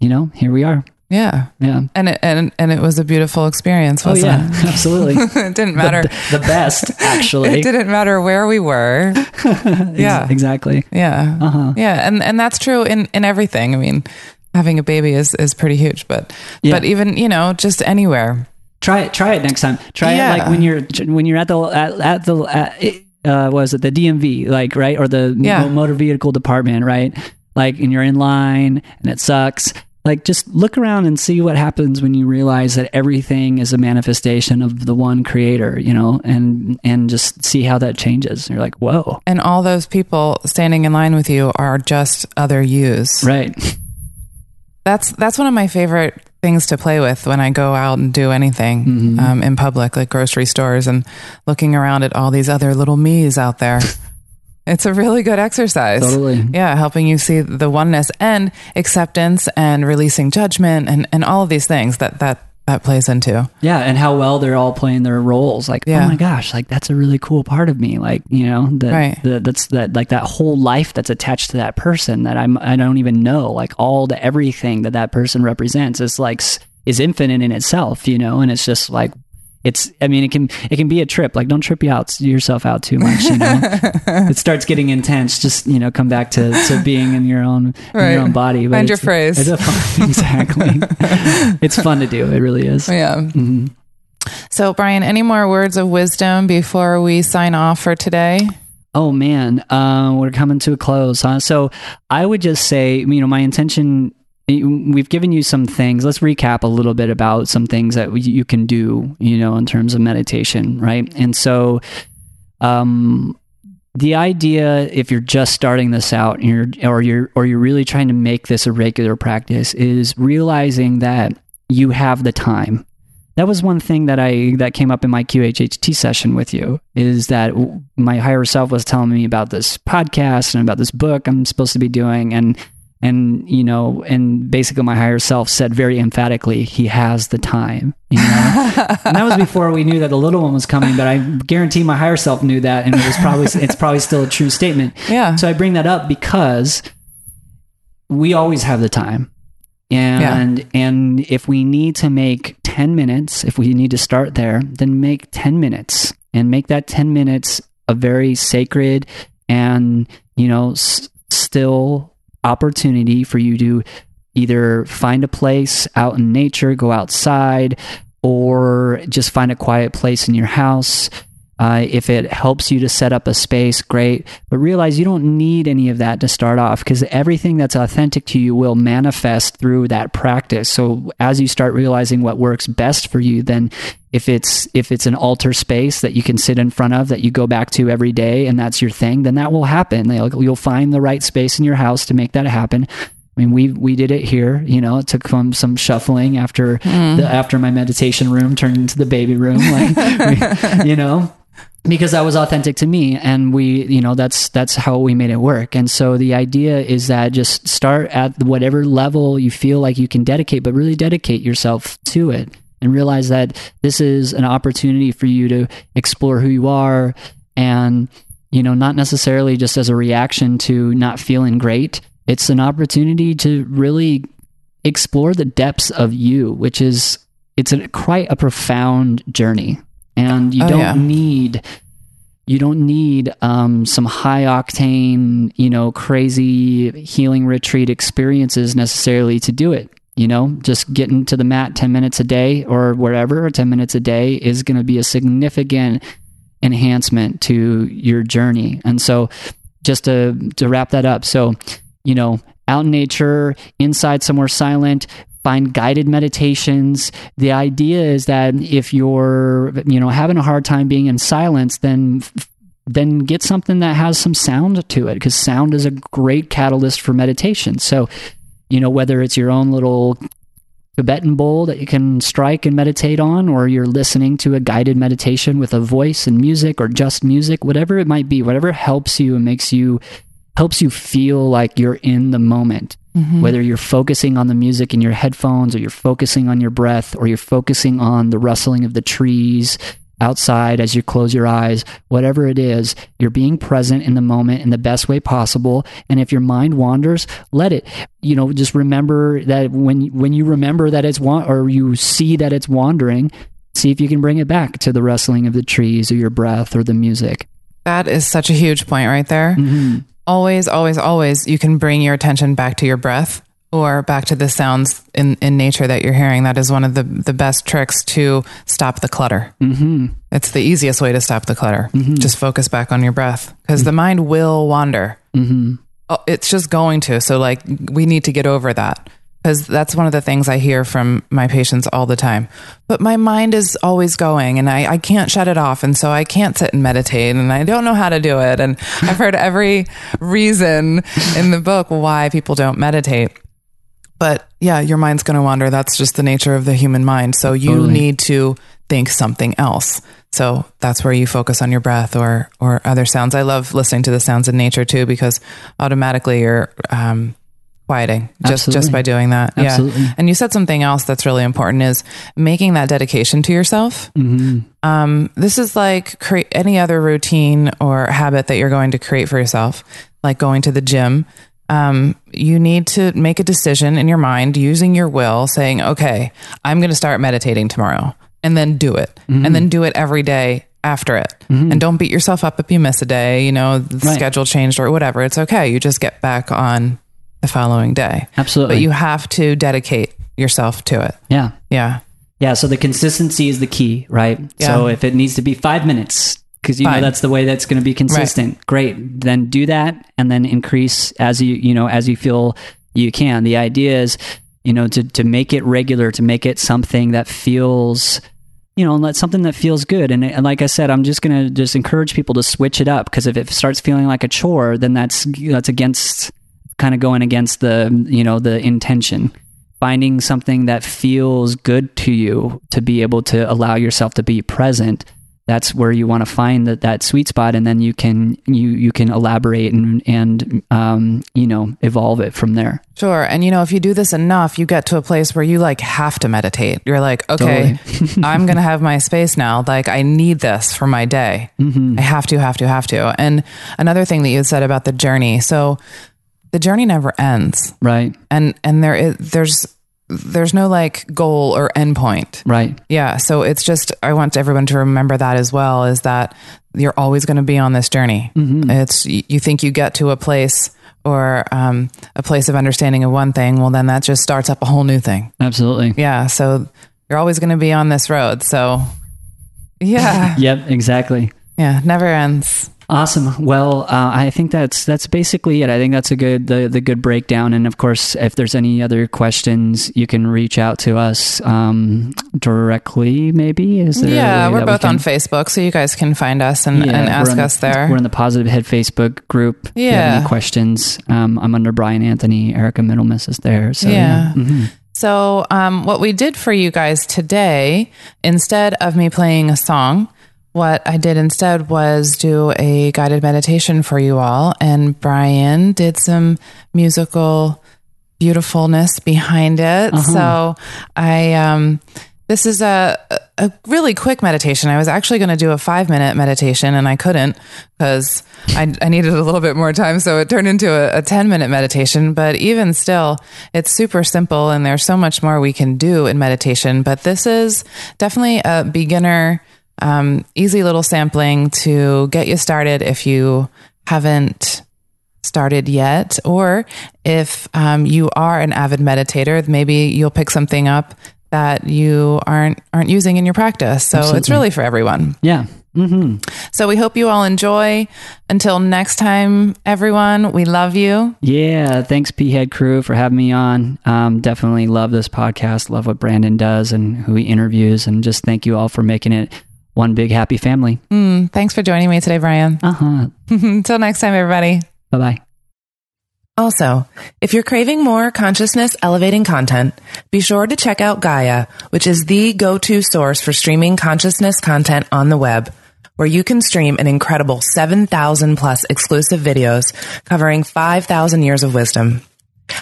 here we are. Yeah. Yeah. And it was a beautiful experience, wasn't it? Absolutely. It didn't matter. The best, actually. It didn't matter where we were. Yeah. Exactly. Yeah. Uh-huh. Yeah. And that's true in everything. I mean, having a baby is pretty huge, but even, just anywhere. Try it next time. Try it like when you're at the was it the DMV, like, right? Or the motor vehicle department, right? Like, and you're in line and it sucks. Like, just look around and see what happens when you realize that everything is a manifestation of the one creator, and just see how that changes. You're like, whoa. And all those people standing in line with you are just other yous. Right. That's one of my favorite things to play with when I go out and do anything in public, like grocery stores, and looking around at all these other little me's out there. It's a really good exercise. Totally. Yeah, helping you see the oneness and acceptance and releasing judgment and all of these things that plays into. Yeah, and how well they're all playing their roles. Like, oh my gosh, like that's a really cool part of me. Like, that's like that whole life that's attached to that person that I don't even know. Like, everything that person represents is infinite in itself, and it's just like, it can be a trip. Like, don't trip yourself out too much. It starts getting intense. Just come back to being in your own body. But find your phrase. Exactly. It's fun to do. It really is. Yeah. Mm-hmm. So, Bryan, any more words of wisdom before we sign off for today? Oh man, we're coming to a close, huh? So I would just say, my intention we've given you some things. Let's recap a little bit about some things that you can do, in terms of meditation, right? And so, the idea, if you're just starting this out, and you're really trying to make this a regular practice, is realizing that you have the time. That was one thing that came up in my QHHT session with you, is that my higher self was telling me about this podcast and about this book I'm supposed to be doing, and basically my higher self said very emphatically, he has the time, And that was before we knew that the little one was coming, but I guarantee my higher self knew that, and it's probably still a true statement. Yeah. So I bring that up because we always have the time. And if we need to make 10 minutes, if we need to start there, then make 10 minutes and make that 10 minutes a very sacred and, still opportunity for you to either find a place out in nature, go outside, or just find a quiet place in your house. If it helps you to set up a space, great. But realize you don't need any of that to start off, because everything that's authentic to you will manifest through that practice. So as you start realizing what works best for you, then if it's an altar space that you can sit in front of, that you go back to every day, and that's your thing, then that will happen. You'll find the right space in your house to make that happen. I mean, we did it here. It took some shuffling after my meditation room turned into the baby room, because that was authentic to me, and that's how we made it work. And so the idea is that just start at whatever level you feel like you can dedicate, but really dedicate yourself to it, and realize that this is an opportunity for you to explore who you are, and not necessarily just as a reaction to not feeling great. It's an opportunity to really explore the depths of you, which is quite a profound journey. And you don't need some high octane, crazy healing retreat experiences necessarily to do it. Just getting to the mat 10 minutes a day or wherever, 10 minutes a day is going to be a significant enhancement to your journey. And so just to wrap that up. So, out in nature, inside somewhere silent, find guided meditations. The idea is that if you're, having a hard time being in silence, then get something that has some sound to it, because sound is a great catalyst for meditation. So, whether it's your own little Tibetan bowl that you can strike and meditate on, or you're listening to a guided meditation with a voice and music, or just music, whatever it might be, whatever helps you and helps you feel like you're in the moment. Mm-hmm. Whether you're focusing on the music in your headphones, or you're focusing on your breath, or you're focusing on the rustling of the trees outside as you close your eyes, whatever it is, you're being present in the moment in the best way possible. And if your mind wanders, let it. Just remember that when you remember that or you see that it's wandering, see if you can bring it back to the rustling of the trees, or your breath, or the music. That is such a huge point right there. Mm-hmm. Always, always, always, you can bring your attention back to your breath, or back to the sounds in nature that you're hearing. That is one of the best tricks to stop the clutter. Mm-hmm. It's the easiest way to stop the clutter. Mm-hmm. Just focus back on your breath, because the mind will wander. Mm-hmm. Oh, it's just going to. So we need to get over that, because that's one of the things I hear from my patients all the time. But my mind is always going, and I can't shut it off. And so I can't sit and meditate, and I don't know how to do it. And I've heard every reason in the book why people don't meditate. But yeah, your mind's going to wander. That's just the nature of the human mind. So you need to think something else. So that's where you focus on your breath or other sounds. I love listening to the sounds in nature too, because automatically you're quieting just by doing that. Absolutely. Yeah. And you said something else that's really important, is making that dedication to yourself. Mm-hmm. This is like any other routine or habit that you're going to create for yourself, like going to the gym. You need to make a decision in your mind using your will, saying, okay, I'm going to start meditating tomorrow, and then do it. Mm-hmm. And then do it every day after it. Mm-hmm. And don't beat yourself up if you miss a day, the schedule changed or whatever. It's okay. You just get back on the following day. Absolutely. But you have to dedicate yourself to it. Yeah. Yeah. Yeah. So the consistency is the key, right? Yeah. So if it needs to be 5 minutes, because that's the way that's going to be consistent. Right. Great. Then do that, and then increase as you feel you can. The idea is, to make it regular, to make it something that feels, something that feels good. And like I said, I'm just going to encourage people to switch it up, because if it starts feeling like a chore, then that's against, kind of going against the intention. Finding something that feels good to you, to be able to allow yourself to be present. That's where you want to find that sweet spot, and then you can elaborate and evolve it from there. Sure. And if you do this enough, you get to a place where you like have to meditate. You're like, okay, totally. I'm going to have my space now. Like, I need this for my day. Mm-hmm. I have to. And another thing that you said about the journey. So the journey never ends. Right. And there's no like goal or endpoint. Right. Yeah. So it's just, I want everyone to remember that as well, is that you're always going to be on this journey. Mm-hmm. It's, you think you get to a place or a place of understanding of one thing. Well, then that just starts up a whole new thing. Absolutely. Yeah. So you're always going to be on this road. So yeah. Yep, exactly. Yeah. Never ends. Awesome. Well, I think that's basically it. I think that's the good breakdown. And of course, if there's any other questions, you can reach out to us directly. Maybe we're both on Facebook, so you guys can find us and ask us there. We're in the Positive Head Facebook group. If you have any questions, I'm under Bryan Anthony. Erica Middlemiss is there. So yeah. Mm-hmm. So what we did for you guys today, instead of me playing a song, what I did instead was do a guided meditation for you all. And Bryan did some musical beautifulness behind it. So this is a really quick meditation. I was actually going to do a 5-minute meditation, and I couldn't because I needed a little bit more time. So it turned into a 10-minute meditation. But even still, it's super simple, and there's so much more we can do in meditation. But this is definitely a beginner easy little sampling to get you started if you haven't started yet, or if you are an avid meditator, maybe you'll pick something up that you aren't using in your practice. So Absolutely. It's really for everyone. Yeah. Mm-hmm. So we hope you all enjoy. Until next time, everyone, we love you. Yeah. Thanks, P-Head crew, for having me on. Definitely love this podcast. Love what Brandon does and who he interviews. And just thank you all for making it one big happy family. Thanks for joining me today, Bryan. Until next time, everybody. Bye-bye. Also, if you're craving more consciousness elevating content, be sure to check out Gaia, which is the go-to source for streaming consciousness content on the web, where you can stream an incredible 7,000 plus exclusive videos covering 5,000 years of wisdom.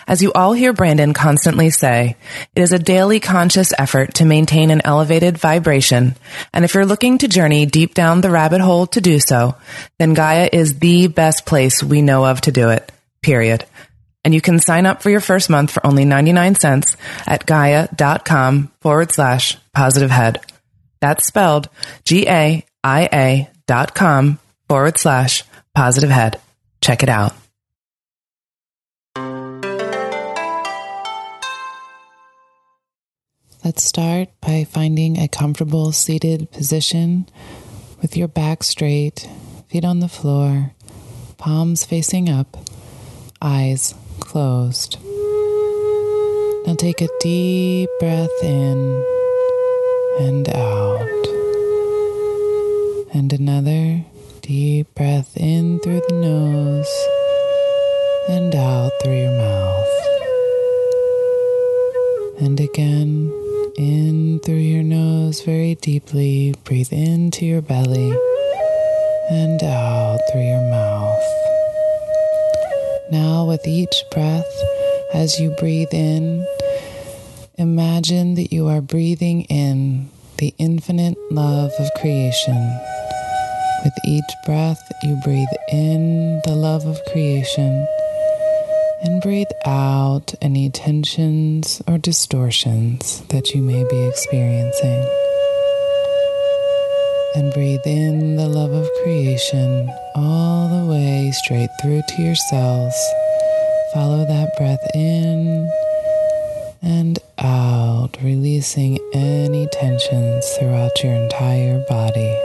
As you all hear Brandon constantly say, it is a daily conscious effort to maintain an elevated vibration, and if you're looking to journey deep down the rabbit hole to do so, then Gaia is the best place we know of to do it, period. And you can sign up for your first month for only 99 cents at gaia.com/positivehead. That's spelled GAIA.com/positivehead. Check it out. Let's start by finding a comfortable seated position with your back straight, feet on the floor, palms facing up, eyes closed. Now take a deep breath in and out. And another deep breath in through the nose and out through your mouth. And again, in through your nose very deeply. Breathe into your belly and out through your mouth. Now with each breath, as you breathe in, imagine that you are breathing in the infinite love of creation. With each breath, you breathe in the love of creation and breathe out any tensions or distortions that you may be experiencing. And breathe in the love of creation all the way straight through to your cells. Follow that breath in and out, releasing any tensions throughout your entire body.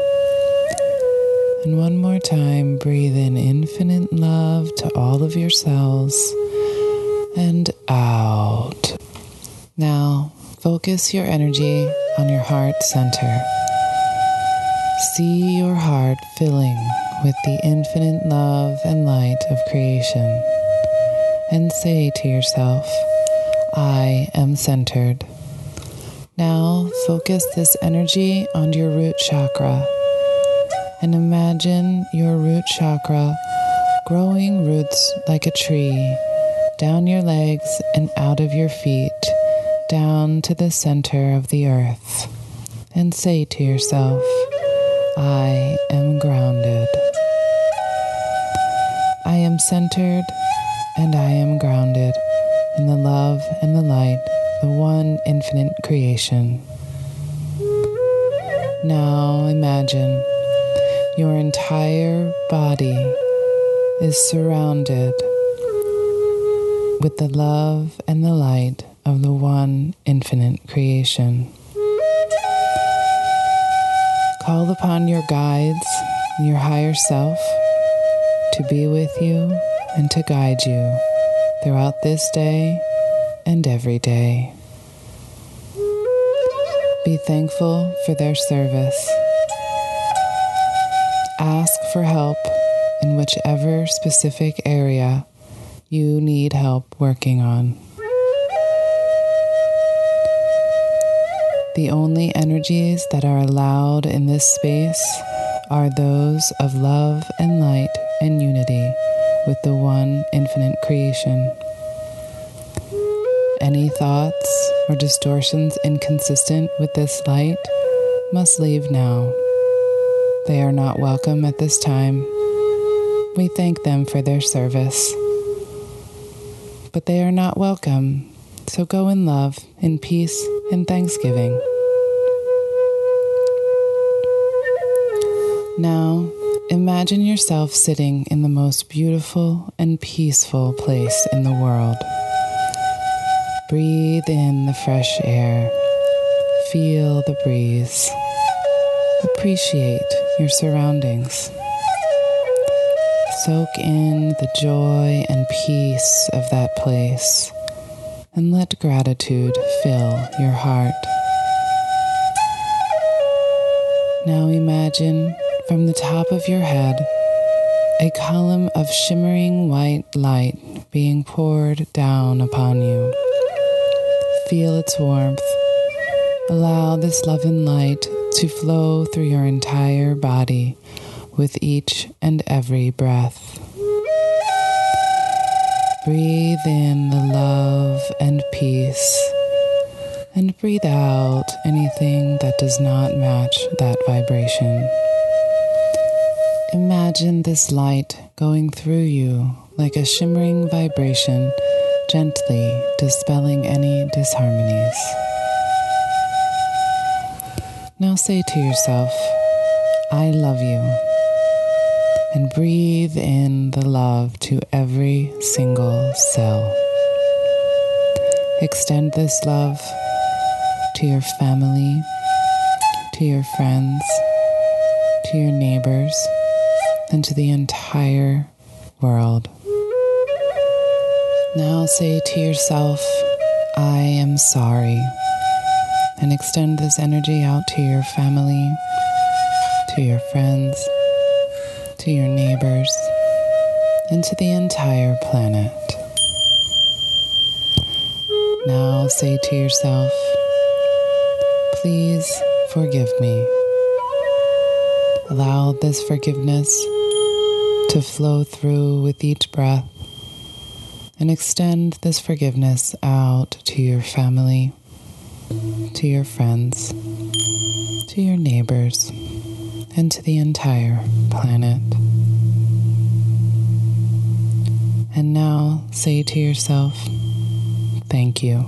And one more time, breathe in infinite love to all of your cells and out. Now, focus your energy on your heart center. See your heart filling with the infinite love and light of creation. And say to yourself, I am centered. Now, focus this energy on your root chakra. And imagine your root chakra growing roots like a tree down your legs and out of your feet, down to the center of the earth. And say to yourself, I am grounded. I am centered and I am grounded in the love and the light of one infinite creation. Now imagine your entire body is surrounded with the love and the light of the one infinite creation. Call upon your guides, your higher self, to be with you and to guide you throughout this day and every day. Be thankful for their service. Ask for help in whichever specific area you need help working on. The only energies that are allowed in this space are those of love and light and unity with the one infinite creation. Any thoughts or distortions inconsistent with this light must leave now. They are not welcome at this time. We thank them for their service. But they are not welcome, so go in love, in peace, and thanksgiving. Now, imagine yourself sitting in the most beautiful and peaceful place in the world. Breathe in the fresh air. Feel the breeze. Appreciate your surroundings. Soak in the joy and peace of that place, and let gratitude fill your heart. Now imagine from the top of your head a column of shimmering white light being poured down upon you. Feel its warmth. Allow this love and light to flow through your entire body with each and every breath. Breathe in the love and peace, and breathe out anything that does not match that vibration. Imagine this light going through you like a shimmering vibration, gently dispelling any disharmonies. Now say to yourself, I love you, and breathe in the love to every single cell. Extend this love to your family, to your friends, to your neighbors, and to the entire world. Now say to yourself, I am sorry, and extend this energy out to your family, to your friends, to your neighbors, and to the entire planet. Now say to yourself, please forgive me. Allow this forgiveness to flow through with each breath, and extend this forgiveness out to your family, to your friends, to your neighbors, and to the entire planet. And now say to yourself, thank you.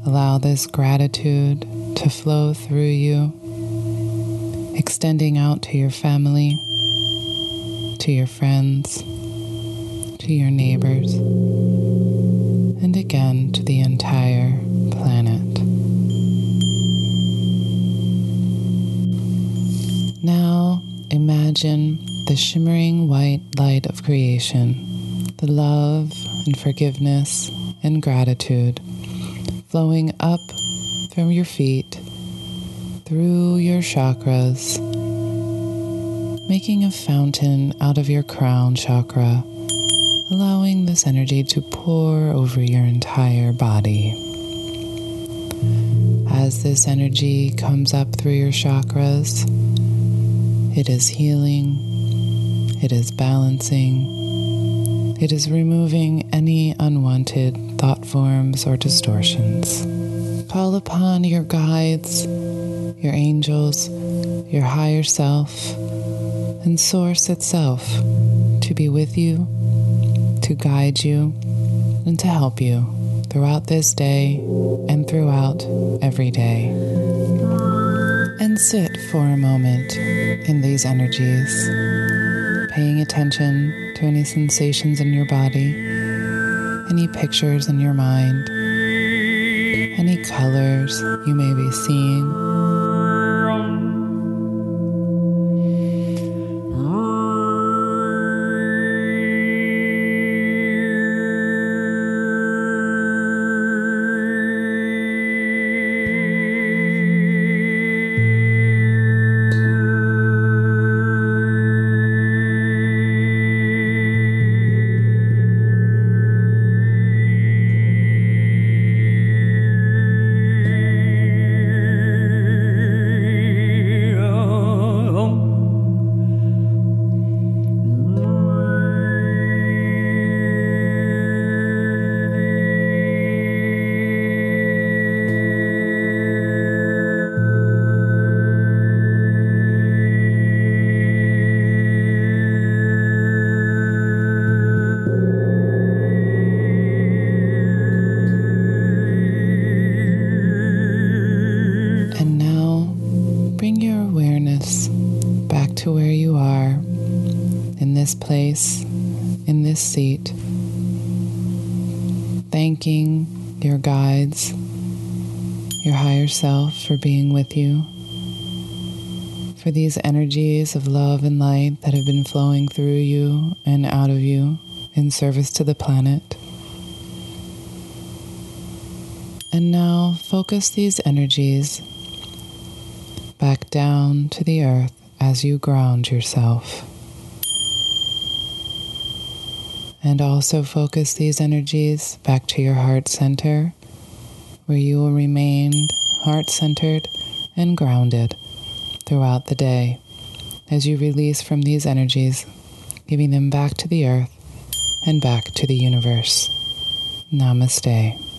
Allow this gratitude to flow through you, extending out to your family, to your friends, to your neighbors, and again to the entire planet. Now imagine the shimmering white light of creation, the love and forgiveness and gratitude flowing up from your feet through your chakras, making a fountain out of your crown chakra, allowing this energy to pour over your entire body. As this energy comes up through your chakras, it is healing, it is balancing, it is removing any unwanted thought forms or distortions. Call upon your guides, your angels, your higher self, and Source itself to be with you, to guide you, and to help you throughout this day and throughout every day. And sit for a moment in these energies, paying attention to any sensations in your body, any pictures in your mind, any colors you may be seeing. To where you are, in this place, in this seat, thanking your guides, your higher self for being with you, for these energies of love and light that have been flowing through you and out of you in service to the planet. And now focus these energies back down to the earth as you ground yourself. And also focus these energies back to your heart center, where you will remain heart-centered and grounded throughout the day as you release from these energies, giving them back to the earth and back to the universe. Namaste.